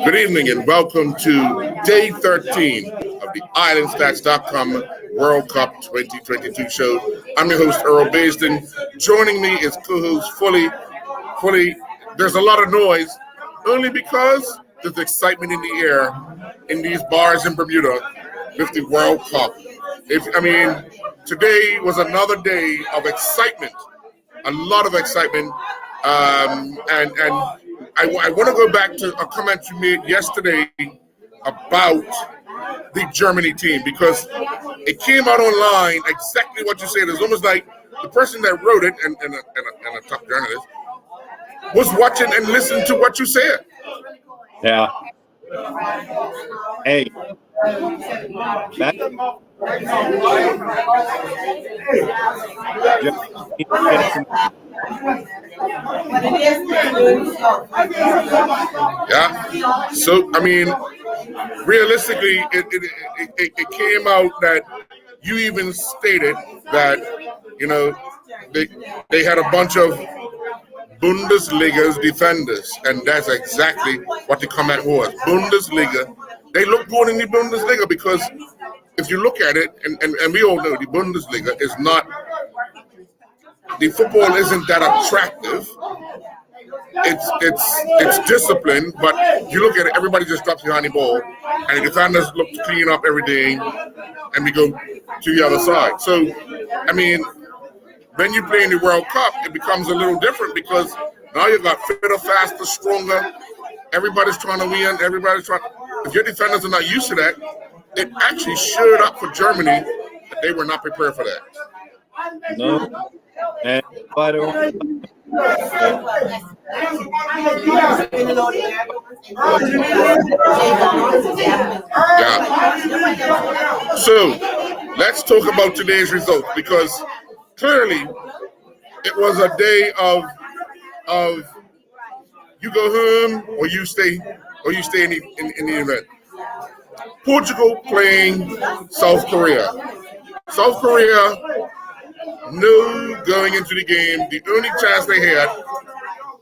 Good evening and welcome to day 13 of the IslandStats.com World Cup 2022 show. I'm your host, Earl Baisden. Joining me is co-host Fully. There's a lot of noise, only because there's excitement in the air in these bars in Bermuda with the World Cup. Today was another day of excitement, a lot of excitement, and I want to go back to a comment you made yesterday about the Germany team, because it came out online exactly what you said. It's almost like the person that wrote it and a top journalist was watching and listening to what you said. Yeah. Hey. Yeah. So, realistically, it came out that you even stated that, they had a bunch of Bundesliga's defenders, and that's exactly what the comment was. Bundesliga. They look good in the Bundesliga because if you look at it, and we all know the Bundesliga is not, the football isn't that attractive. It's discipline, but you look at it, everybody just drops behind the ball, and the defenders look to clean up everything, and we go to the other side. So, when you play in the World Cup, it becomes a little different because now you got fitter, faster, stronger. Everybody's trying to win. If your defenders are not used to that, it actually showed up for Germany that they were not prepared for that. No. And by the way, yeah. So let's talk about today's results, because clearly it was a day of you go home or you stay in the event. Portugal playing South Korea. South Korea knew going into the game the only chance they had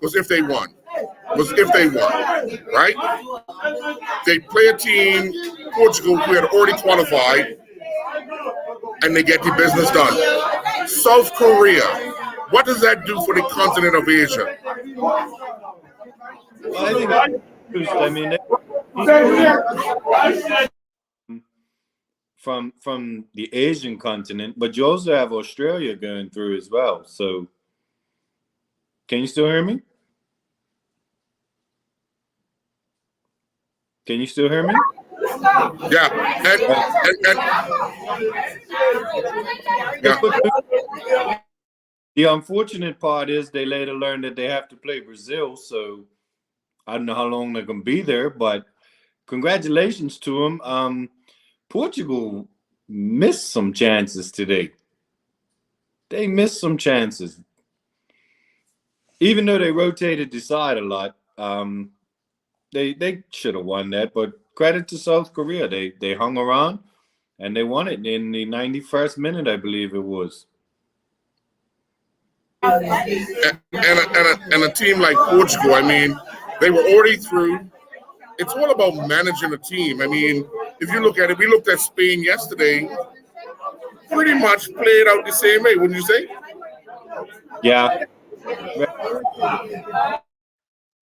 was if they won. Right? They play a team, Portugal, who had already qualified, and they get the business done. South Korea, what does that do for the continent of Asia? From the Asian continent, but you also have Australia going through as well. So, can you still hear me? Can you still hear me? Yeah. The unfortunate part is they later learned that they have to play Brazil. So, I don't know how long they're going to be there, but congratulations to them. Portugal missed some chances today. They missed some chances. Even though they rotated the side a lot, they should have won that. But credit to South Korea. They hung around, and they won it in the 91st minute, I believe it was. And a team like Portugal, they were already through. It's all about managing a team. If you look at it, we looked at Spain yesterday, pretty much played out the same way, wouldn't you say? Yeah.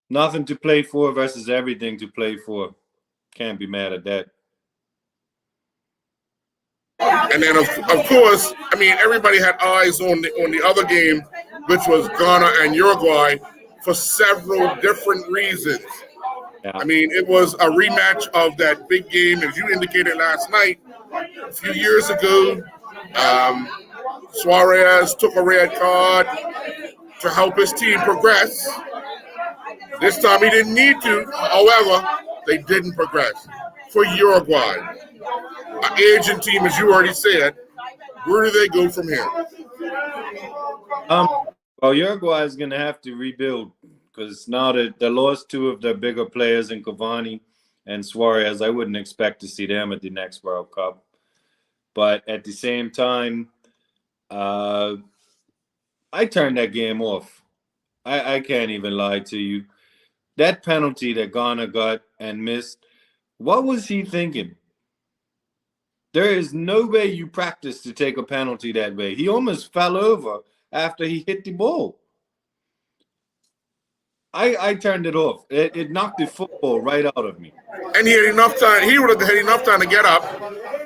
Nothing to play for versus everything to play for. Can't be mad at that. And then, of course, everybody had eyes on the other game, which was Ghana and Uruguay, for several different reasons. Yeah. It was a rematch of that big game, as you indicated last night. A few years ago, Suarez took a red card to help his team progress. This time he didn't need to. However, they didn't progress. For Uruguay, an aging team, as you already said, where do they go from here? Well, Uruguay is going to have to rebuild because now that they lost two of their bigger players in Cavani and Suarez, I wouldn't expect to see them at the next World Cup. But at the same time, I turned that game off. I can't even lie to you. That penalty that Ghana got and missed, what was he thinking? There is no way you practice to take a penalty that way. He almost fell over after he hit the ball. I turned it off. It knocked the football right out of me. And he had enough time. He would have had enough time to get up,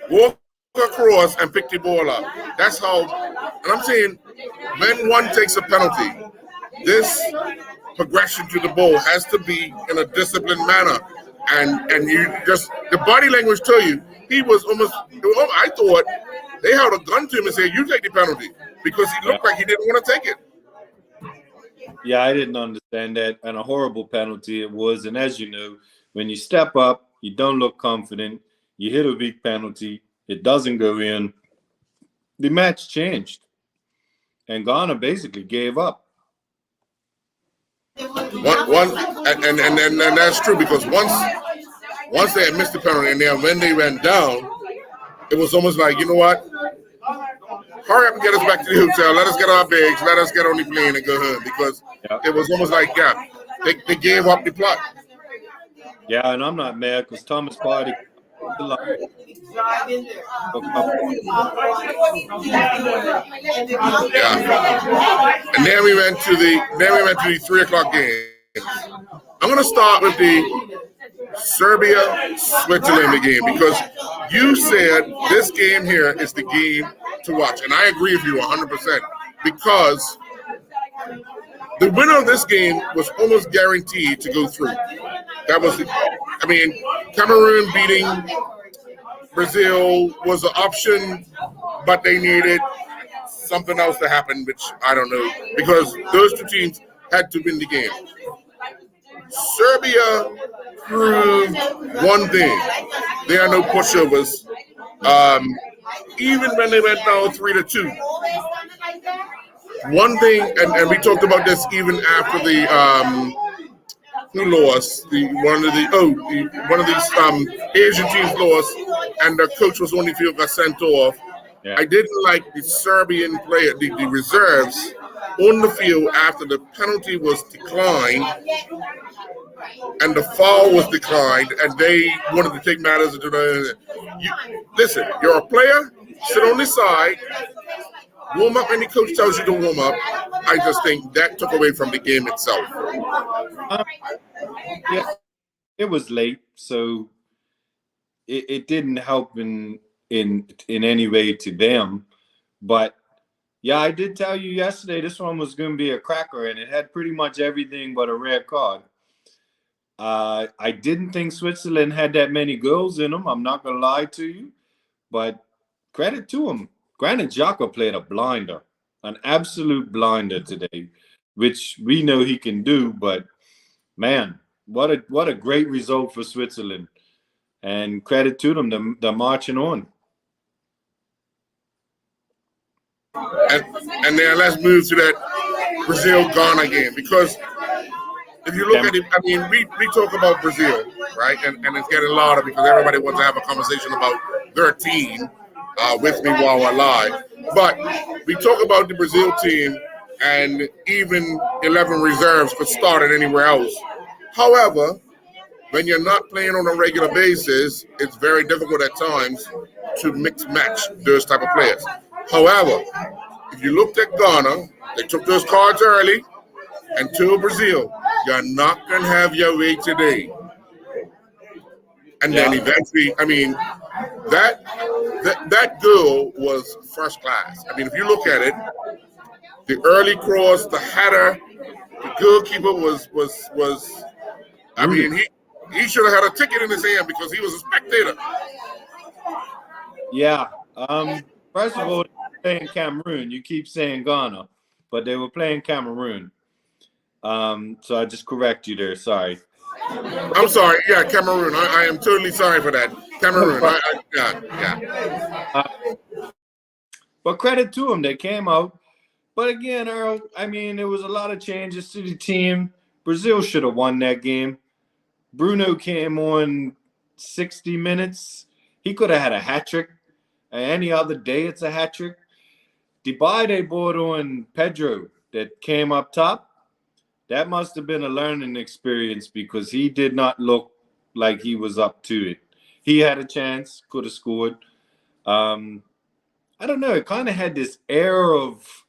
walk across, and pick the ball up. That's how. And I'm saying, when one takes a penalty, this progression to the ball has to be in a disciplined manner. And you just, the body language tell you, he was almost, I thought they held a gun to him and said, you take the penalty, because he looked like he didn't want to take it. Yeah, I didn't understand that. And a horrible penalty it was. And as you know, when you step up, you don't look confident, you hit a weak penalty, it doesn't go in. The match changed. And Ghana basically gave up. And that's true, because once they had missed the penalty, and then when they went down, it was almost like, you know what? Hurry up and get us back to the hotel. Let us get our bags. Let us get on the plane and go home, because it was almost like, they gave up the plot. Yeah, and I'm not mad because Thomas Partey. And then we went to the 3:00 game. I'm going to start with the Serbia-Switzerland game, because you said this game here is the game to watch, and I agree with you 100%, because the winner of this game was almost guaranteed to go through. That was, Cameroon beating Brazil was an option, but they needed something else to happen, which I don't know, because those two teams had to win the game. Serbia proved one thing: they are no pushovers. Even when they went down 3-2, one thing, and we talked about this even after the who lost, one of these Asian teams lost, and the coach was on the field, got sent off. Yeah. I didn't like the Serbian player, the reserves on the field after the penalty was declined and the foul was declined, and they wanted to take matters into their hands. Listen, you're a player, sit on the side, warm up when the coach tells you to warm up. I just think that took away from the game itself. Yeah, it was late, so it didn't help in any way to them. But yeah, I did tell you yesterday this one was going to be a cracker, and it had pretty much everything but a red card. I didn't think Switzerland had that many goals in them. I'm not going to lie to you, but credit to them. Granit Xhaka played a blinder, an absolute blinder today, which we know he can do. But man, what a great result for Switzerland, and credit to them. They're marching on. And then let's move to that Brazil-Ghana game, because if you look at it, we talk about Brazil, right? And it's getting louder because everybody wants to have a conversation about their team with me while we're live. But we talk about the Brazil team, and even 11 reserves could start at anywhere else. However, when you're not playing on a regular basis, it's very difficult at times to mix match those type of players. However, if you looked at Ghana, they took those cards early and told Brazil, you're not going to have your way today. And then eventually, that goal was first class. If you look at it, the early cross, the header, the goalkeeper was he should have had a ticket in his hand because he was a spectator. Yeah. First of all, they were playing Cameroon. You keep saying Ghana, but they were playing Cameroon. So I just correct you there. Sorry. I'm sorry. Yeah, Cameroon. I am totally sorry for that. Cameroon. Yeah. But credit to them, they came out. But again, Earl, I mean, there was a lot of changes to the team. Brazil should have won that game. Bruno came on 60 minutes. He could have had a hat trick. Any other day, it's a hat trick. Dubai, they brought on Pedro that came up top. That must have been a learning experience because he did not look like he was up to it. He had a chance, could have scored. I don't know. It kind of had this air of.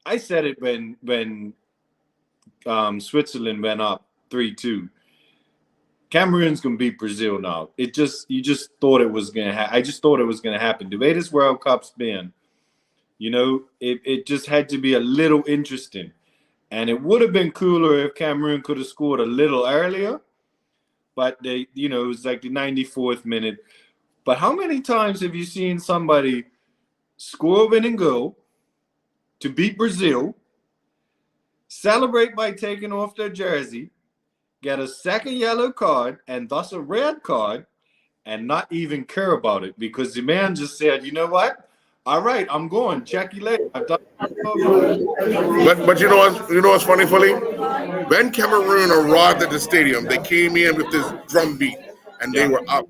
I said it when Switzerland went up 3-2. Cameroon's gonna beat Brazil now. You just thought it was gonna happen. I just thought it was gonna happen. The way this World Cup's been, it just had to be a little interesting. And it would have been cooler if Cameroon could have scored a little earlier. But it was like the 94th minute. But how many times have you seen somebody score a winning goal to beat Brazil, celebrate by taking off their jersey, get a second yellow card and thus a red card, and not even care about it because the man just said, you know what? All right, I'm going. Check you later. I've done. But you know what's funny, Fully? When Cameroon arrived at the stadium, they came in with this drum beat and they were up.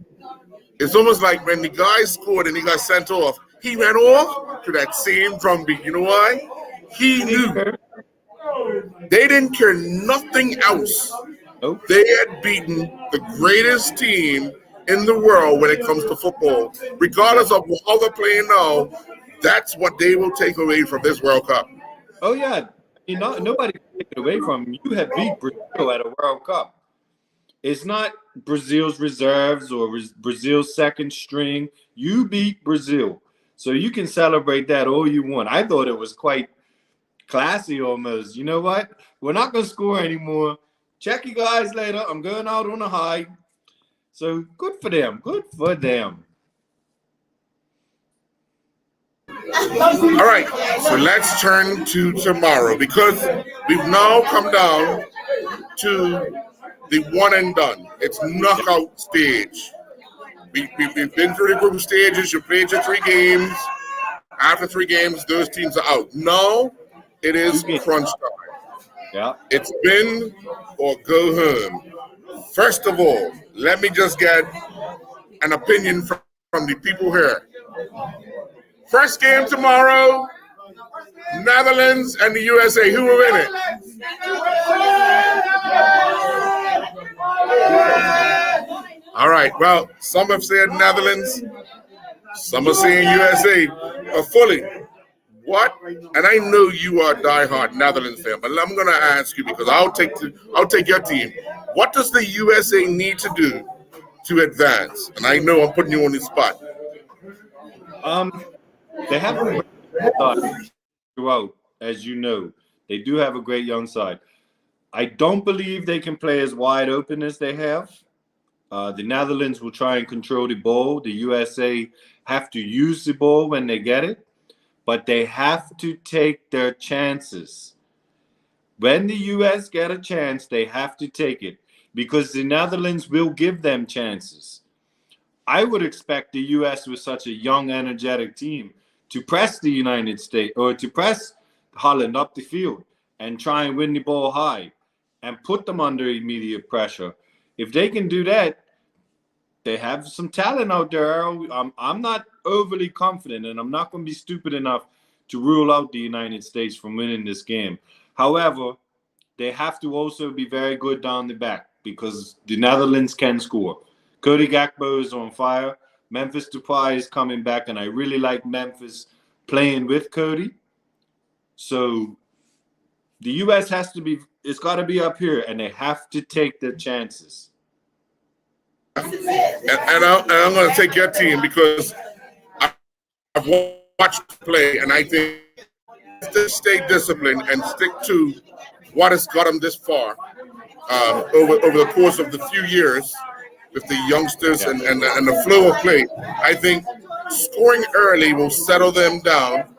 It's almost like when the guy scored and he got sent off, he ran off to that same drum beat. You know why? He knew they didn't care nothing else. Nope. They had beaten the greatest team in the world when it comes to football. Regardless of how they're playing now, that's what they will take away from this World Cup. Oh, yeah. Nobody can take it away from you. You have beat Brazil at a World Cup. It's not Brazil's reserves or Brazil's second string. You beat Brazil. So you can celebrate that all you want. I thought it was quite classy almost. You know what? We're not going to score anymore. Check you guys later. I'm going out on a high. So good for them. Good for them. All right. So let's turn to tomorrow because we've now come down to the one and done. It's knockout stage. We've been through the group stages. You played your 3 games. After 3 games, those teams are out. Now it is crunch time. Yeah. It's win or go home. First of all, let me just get an opinion from the people here. First game tomorrow, Netherlands and the USA. Who will win it? All right. Well, some have said Netherlands. Some are saying USA. Fully, what? And I know you are a diehard Netherlands fan, but I'm going to ask you because I'll take your team. What does the USA need to do to advance? And I know I'm putting you on the spot. They have a great side throughout, as you know. They do have a great young side. I don't believe they can play as wide open as they have. The Netherlands will try and control the ball. The USA have to use the ball when they get it, but they have to take their chances. When the US get a chance, they have to take it because the Netherlands will give them chances. I would expect the US with such a young, energetic team to press the United States or to press Holland up the field and try and win the ball high and put them under immediate pressure. If they can do that, they have some talent out there. I'm not overly confident, and I'm not going to be stupid enough to rule out the United States from winning this game. However, they have to also be very good down the back because the Netherlands can score. Cody Gakpo is on fire. Memphis Depay is coming back, and I really like Memphis playing with Cody. So the U.S. it's got to be up here, and they have to take their chances. And I'm going to take your team because I've watched play, and I think to stay disciplined and stick to what has got them this far over the course of the few years with the youngsters and the flow of play. I think scoring early will settle them down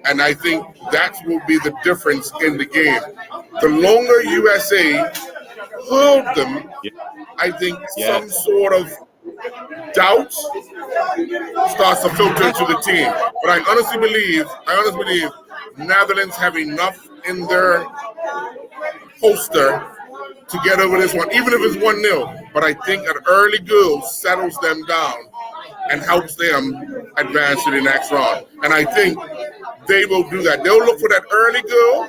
And I think that will be the difference in the game. The longer USA hold them, Yeah. I think Yeah. some sort of doubt starts to filter into the team. But I honestly believe Netherlands have enough in their holster to get over this one, even if it's 1-0. But I think an early goal settles them down and helps them advance to the next round. And I think they will do that. They'll look for that early goal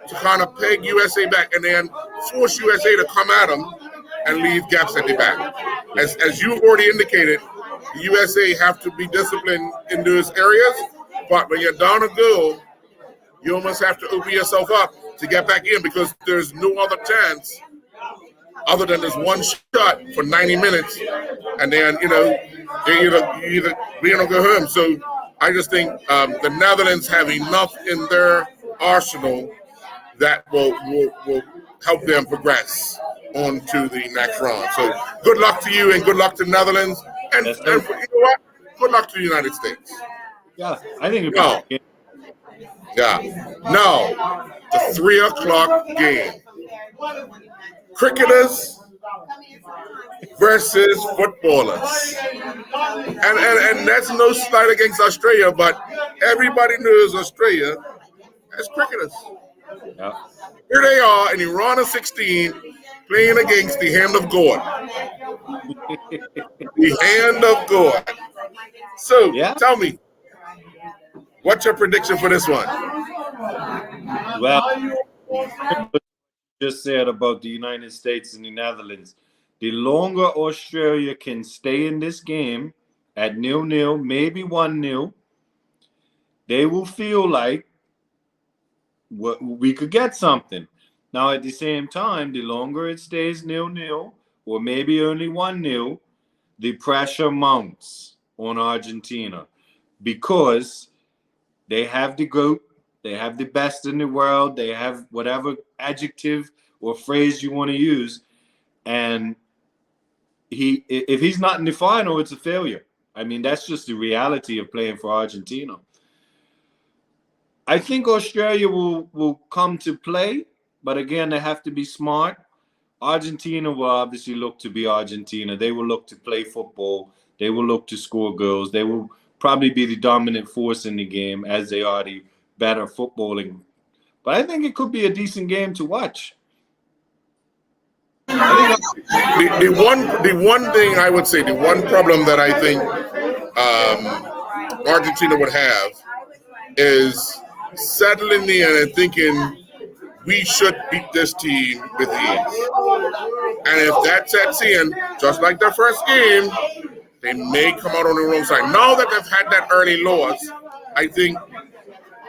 to kind of peg USA back and then force USA to come at them and leave gaps at the back. As you've already indicated, the USA have to be disciplined in those areas, but when you're down a goal, you almost have to open yourself up to get back in because there's no other chance other than this one shot for 90 minutes, and then you either win or go home. So I just think the Netherlands have enough in their arsenal that will help them progress on to the next round. So good luck to you and good luck to the Netherlands. And you know what? Good luck to the United States. Yeah, I think it'll No. be Yeah. Now, the 3:00 game. Cricketers versus footballers. And that's no slight against Australia, but everybody knows Australia as cricketers. yeah. Here they are in the round of 16 playing against the hand of God. The hand of God. So Yeah. tell me, what's your prediction for this one? Well, just said about the United States and the Netherlands. The longer Australia can stay in this game at 0-0, maybe 1-0, they will feel like we could get something. Now, at the same time, the longer it stays 0-0, or maybe only 1-0, the pressure mounts on Argentina because they have the GOAT, they have the best in the world, they have whatever adjective or phrase you want to use, and if he's not in the final, it's a failure. I mean, that's just the reality of playing for Argentina. I think Australia will come to play, but again, they have to be smart. Argentina will obviously look to be Argentina. They will look to play football. They will look to score goals. They will probably be the dominant force in the game as they are the better footballing. But I think it could be a decent game to watch. The one thing I would say, the one problem that I think Argentina would have is settling in and thinking we should beat this team with ease. And if that sets in, just like their first game, they may come out on the wrong side. Now that they've had that early loss, I think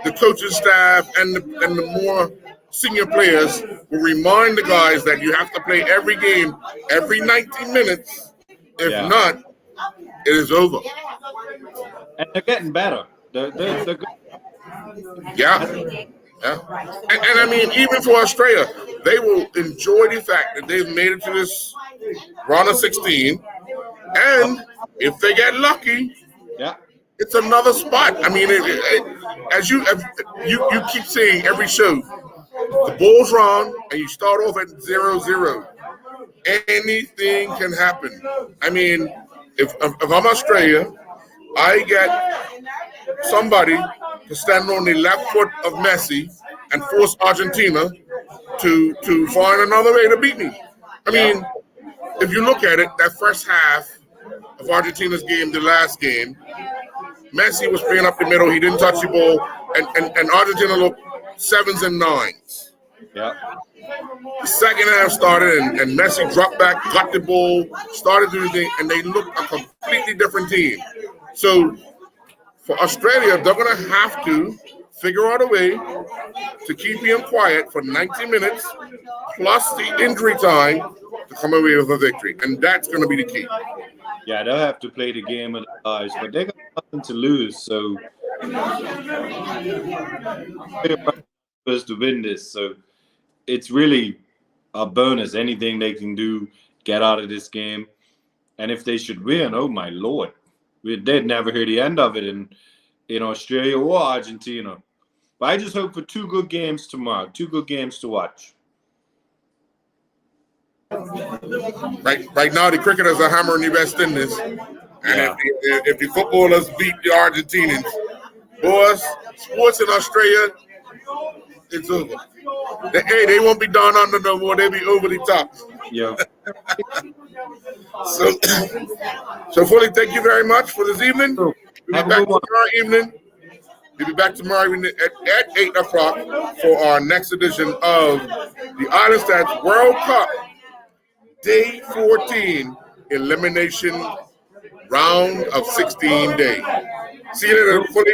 the coaching staff and the more senior players will remind the guys that you have to play every game, every 90 minutes. If not, it is over. And they're getting better. They're good. Yeah. And I mean, even for Australia, they will enjoy the fact that they've made it to this round of 16. And if they get lucky, it's another spot. I mean, as you keep saying every show, the ball's round and you start off at 0-0. Anything can happen. I mean, if I'm Australia, I get somebody to stand on the left foot of Messi and force Argentina to find another way to beat me. I mean, if you look at it, that first half of Argentina's game, the last game, Messi was playing up the middle. He didn't touch the ball, and Argentina looked 7s and 9s. Yeah. The second half started, and Messi dropped back, got the ball, started doing things, and they looked a completely different team. So for Australia, they're going to have to figure out a way to keep him quiet for 90 minutes, plus the injury time to come away with a victory. And that's going to be the key. Yeah, they'll have to play the game of their lives, but they got nothing to lose, so to win this. So it's really a bonus. Anything they can do, get out of this game. And if they should win, oh my Lord, they'd never hear the end of it. And in Australia or Argentina. But I just hope for 2 good games tomorrow. 2 good games to watch. Right now, the cricketers are hammering the West Indies, and if the footballers beat the Argentinians, boys, sports in Australia, it's over. They won't be down under no more. They'll be over the top. Yeah. So Foley, thank you very much for this evening. So, We'll be back tomorrow evening. We'll be back tomorrow evening at 8 o'clock for our next edition of the Island Stats World Cup Day 14 Elimination Round of 16 Day. See you later, Foley.